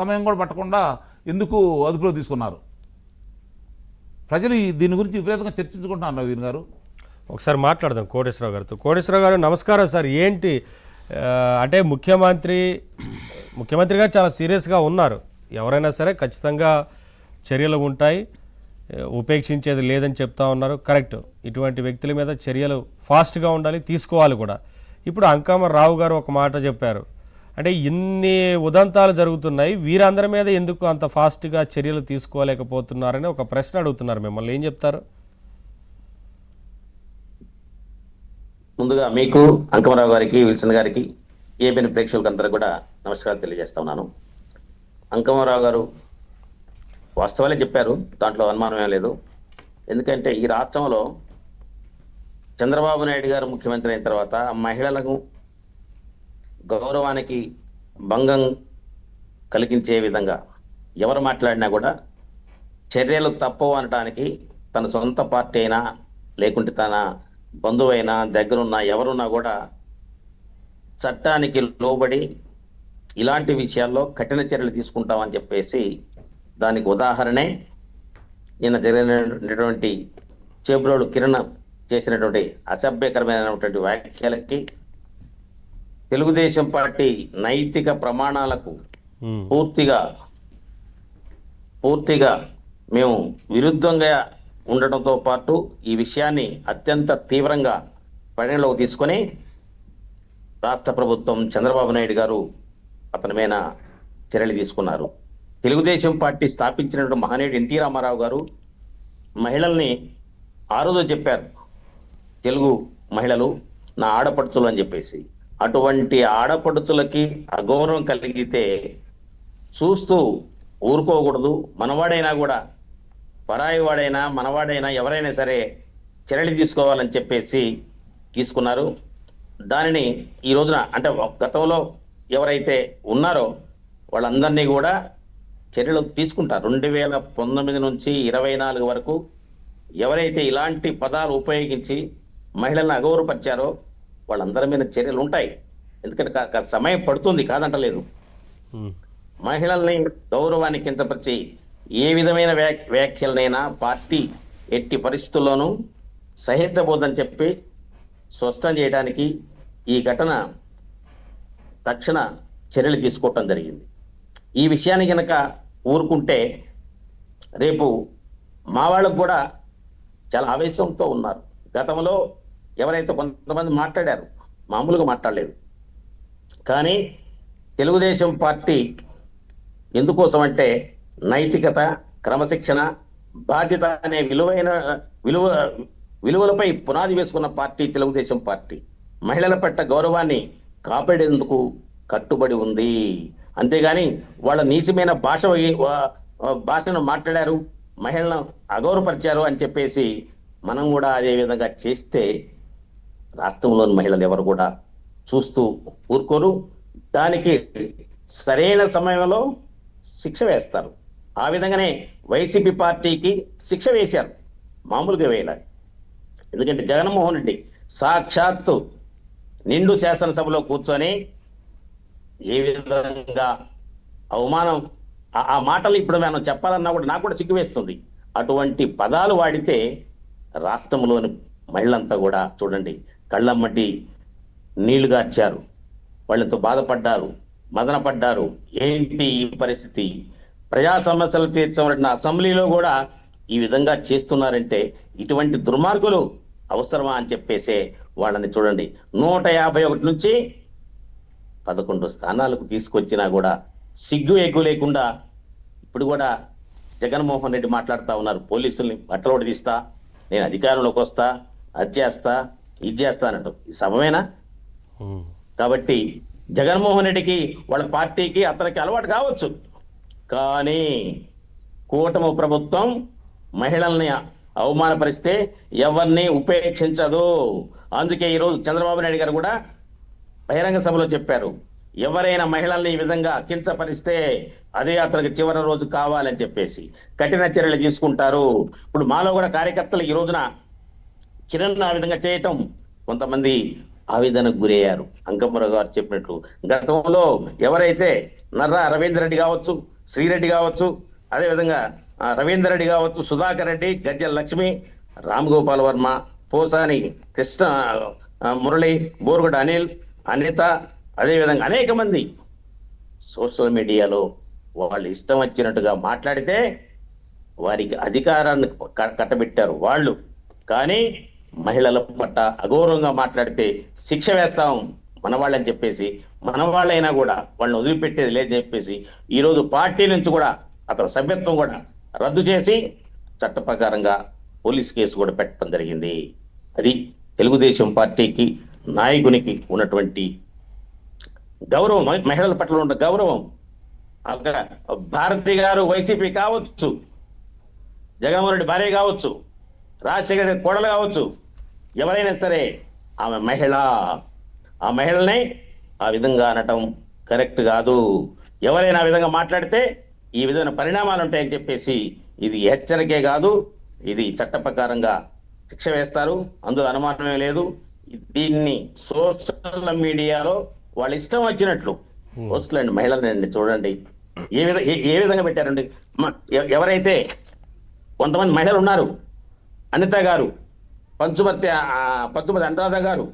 సమయం కూడా పట్టకుండా ఎందుకు అదుపులో తీసుకున్నారు? ప్రజలు దీని గురించి విపరీతంగా చర్చించుకుంటున్నారు. నవీన్ గారు ఒకసారి మాట్లాడదాం కోటేశ్వరరావు గారితో. కోటేశ్వరరావు గారు నమస్కారం సార్. ఏంటి అంటే ముఖ్యమంత్రిగా చాలా సీరియస్గా ఉన్నారు. ఎవరైనా సరే ఖచ్చితంగా చర్యలు ఉంటాయి, ఉపేక్షించేది లేదని చెప్తా ఉన్నారు. కరెక్ట్. ఇటువంటి వ్యక్తుల మీద చర్యలు ఫాస్ట్గా ఉండాలి, తీసుకోవాలి కూడా. ఇప్పుడు అంకమరావు గారు ఒక మాట చెప్పారు, అంటే ఇన్ని ఉదంతాలు జరుగుతున్నాయి, వీరందరి మీద ఎందుకు అంత ఫాస్ట్గా చర్యలు తీసుకోలేకపోతున్నారని ఒక ప్రశ్న అడుగుతున్నారు. మిమ్మల్ని ఏం చెప్తారు? ముందుగా మీకు, అంకమరావు గారికి, విల్సన్ గారికి, ఏబిఎన్ ప్రేక్షకులందరూ కూడా నమస్కారాలు తెలియజేస్తా ఉన్నాను. అంకమరావు గారు వాస్తవాలే చెప్పారు, దాంట్లో అనుమానమే లేదు. ఎందుకంటే ఈ రాష్ట్రంలో చంద్రబాబు నాయుడు గారు ముఖ్యమంత్రి అయిన తర్వాత మహిళలకు గౌరవానికి భంగం కలిగించే విధంగా ఎవరు మాట్లాడినా కూడా చర్యలు తప్పవు అనటానికి తన సొంత పార్టీ అయినా లేకుంటే తన బంధువైనా దగ్గరున్న ఎవరున్నా కూడా చట్టానికి లోబడి ఇలాంటి విషయాల్లో కఠిన చర్యలు తీసుకుంటామని చెప్పేసి దానికి ఉదాహరణే నిన్న జరిగినటువంటి చేబ్రోలు కిరణ్ చేసినటువంటి అసభ్యకరమైనటువంటి వ్యాఖ్యలకి తెలుగుదేశం పార్టీ నైతిక ప్రమాణాలకు పూర్తిగా మేము విరుద్ధంగా ఉండటంతో పాటు ఈ విషయాన్ని అత్యంత తీవ్రంగా పరిగణలోకి తీసుకొని రాష్ట్ర ప్రభుత్వం చంద్రబాబు నాయుడు గారు అతని మీద చర్యలు తీసుకున్నారు. తెలుగుదేశం పార్టీ స్థాపించినటువంటి మహనీయుడు ఎన్టీ రామారావు గారు మహిళల్ని ఆ రోజు చెప్పారు, తెలుగు మహిళలు నా ఆడపడుచులు అని చెప్పేసి. అటువంటి ఆడపడుచులకి అగౌరవం కలిగితే చూస్తూ ఊరుకోకూడదు. మనవాడైనా కూడా, పరాయి వాడైనా మనవాడైనా ఎవరైనా సరే చర్యలు తీసుకోవాలని చెప్పేసి తీసుకున్నారు. దానిని ఈ రోజున అంటే గతంలో ఎవరైతే ఉన్నారో వాళ్ళందరినీ కూడా చర్యలు తీసుకుంటారు. 2019 నుంచి 24 వరకు ఎవరైతే ఇలాంటి పదాలు ఉపయోగించి మహిళలను అగౌరవపరిచారో వాళ్ళందరి మీద చర్యలు ఉంటాయి. ఎందుకంటే సమయం పడుతుంది, కాదంటలేదు. మహిళల్ని గౌరవాన్ని కించపరిచి ఏ విధమైన వ్యాఖ్యలనైనా పార్టీ ఎట్టి పరిస్థితుల్లోనూ సహించబోదని చెప్పి స్పష్టం చేయడానికి ఈ ఘటన తక్షణ చర్యలు తీసుకోవటం జరిగింది. ఈ విషయాన్ని కనుక ఊరుకుంటే రేపు మా వాళ్ళకు కూడా చాలా ఆవేశంతో ఉన్నారు. గతంలో ఎవరైతే కొంతమంది మాట్లాడారు, మామూలుగా మాట్లాడలేదు. కానీ తెలుగుదేశం పార్టీ ఎందుకోసం అంటే నైతికత, క్రమశిక్షణ, బాధ్యత అనే విలువలపై పునాది వేసుకున్న పార్టీ తెలుగుదేశం పార్టీ. మహిళల పట్ల గౌరవాన్ని కాపాడేందుకు కట్టుబడి ఉంది. అంతేగాని వాళ్ళ నీచమైన భాషను మాట్లాడారు, మహిళలను అగౌరవపరిచారు అని చెప్పేసి మనం కూడా అదే విధంగా చేస్తే రాష్ట్రంలోని మహిళలు ఎవరు కూడా చూస్తూ ఊరుకోరు. దానికి సరైన సమయంలో శిక్ష వేస్తారు. ఆ విధంగానే వైసీపీ పార్టీకి శిక్ష వేశారు, మామూలుగా వేయాలి. ఎందుకంటే జగన్మోహన్ రెడ్డి సాక్షాత్తు నిండు శాసనసభలో కూర్చొని ఏ విధంగా అవమానం, ఆ మాటలు ఇప్పుడు మనం చెప్పాలన్నా కూడా నాకు కూడా సిగ్గు వేస్తుంది. అటువంటి పదాలు వాడితే రాష్ట్రంలోని మహిళంతా కూడా చూడండి కళ్ళమ్మటి నీళ్లు గార్చారు, వాళ్ళతో బాధపడ్డారు, మదనపడ్డారు. ఏంటి ఈ పరిస్థితి? ప్రజా సమస్యలు తీర్చబడిన అసెంబ్లీలో కూడా ఈ విధంగా చేస్తున్నారంటే ఇటువంటి దుర్మార్గులు అవసరమా అని చెప్పేసే వాళ్ళని చూడండి 151 నుంచి 11 స్థానాలకు తీసుకొచ్చినా కూడా సిగ్గు ఎగ్గు లేకుండా ఇప్పుడు కూడా జగన్మోహన్ రెడ్డి మాట్లాడుతూ ఉన్నారు, పోలీసుల్ని బట్టలోడి తీస్తా, నేను అధికారంలోకి వస్తా, అది చేస్తా, ఇది చేస్తా అన్నట్టు. ఈ సభమేనా? కాబట్టి జగన్మోహన్ రెడ్డికి, వాళ్ళ పార్టీకి, అతనికి అలవాటు కావచ్చు. కానీ కూటమి ప్రభుత్వం మహిళల్ని అవమానపరిస్తే ఎవరిని ఉపేక్షించదు. అందుకే ఈరోజు చంద్రబాబు నాయుడు గారు కూడా బహిరంగ సభలో చెప్పారు, ఎవరైనా మహిళల్ని ఈ విధంగా కించపరిస్తే అదే అతనికి చివరి రోజు కావాలని చెప్పేసి కఠిన చర్యలు తీసుకుంటారు. ఇప్పుడు మాలో కూడా కార్యకర్తలు ఈ రోజున కిరణ్ ఆ విధంగా చేయటం కొంతమంది ఆవేదనకు గురయ్యారు. అంకమ్మరావు గారు చెప్పినట్లు గతంలో ఎవరైతే నర్రా రవీందర్ రెడ్డి కావచ్చు, శ్రీరెడ్డి కావచ్చు, అదేవిధంగా రవీందర్ రెడ్డి కావచ్చు, సుధాకర్ రెడ్డి, గజ్జల లక్ష్మి, రామ్ గోపాల్ వర్మ, పోసాని కృష్ణ, మురళి, బోరుగుడ అనిల్, అనిత, అదేవిధంగా అనేక మంది సోషల్ మీడియాలో వాళ్ళు ఇష్టం వచ్చినట్టుగా మాట్లాడితే వారికి అధికారాన్ని కట్టబెట్టారు వాళ్ళు. కానీ మహిళల పట్ల అగౌరవంగా మాట్లాడితే శిక్ష వేస్తాం మన వాళ్ళని చెప్పేసి, మన వాళ్ళైనా కూడా వాళ్ళని వదిలిపెట్టేది లేదని చెప్పేసి ఈరోజు పార్టీ నుంచి కూడా అతని సభ్యత్వం కూడా రద్దు చేసి చట్ట ప్రకారంగా పోలీస్ కేసు కూడా పెట్టడం జరిగింది. అది తెలుగుదేశం పార్టీకి నాయకునికి ఉన్నటువంటి గౌరవం, మహిళల పట్ల ఉన్న గౌరవం. భారతి గారు వైసీపీ కావచ్చు, జగన్మోహన్ రెడ్డి భార్య కావచ్చు, రాజశేఖర రెడ్డి కోడలు కావచ్చు, ఎవరైనా సరే ఆమె మహిళ. ఆ మహిళల్ని ఆ విధంగా అనటం కరెక్ట్ కాదు. ఎవరైనా ఆ విధంగా మాట్లాడితే ఈ విధమైన పరిణామాలు ఉంటాయని చెప్పేసి ఇది హెచ్చరికే కాదు, ఇది చట్ట ప్రకారంగా శిక్ష వేస్తారు, అందులో అనుమానమే లేదు. దీన్ని సోషల్ మీడియాలో వాళ్ళ ఇష్టం వచ్చినట్లు పోస్టులండి, మహిళలండి చూడండి ఏ విధంగా పెట్టారండి. ఎవరైతే కొంతమంది మహిళలు ఉన్నారు, అనిత గారు, పంచుమతి అనురాధ గారు,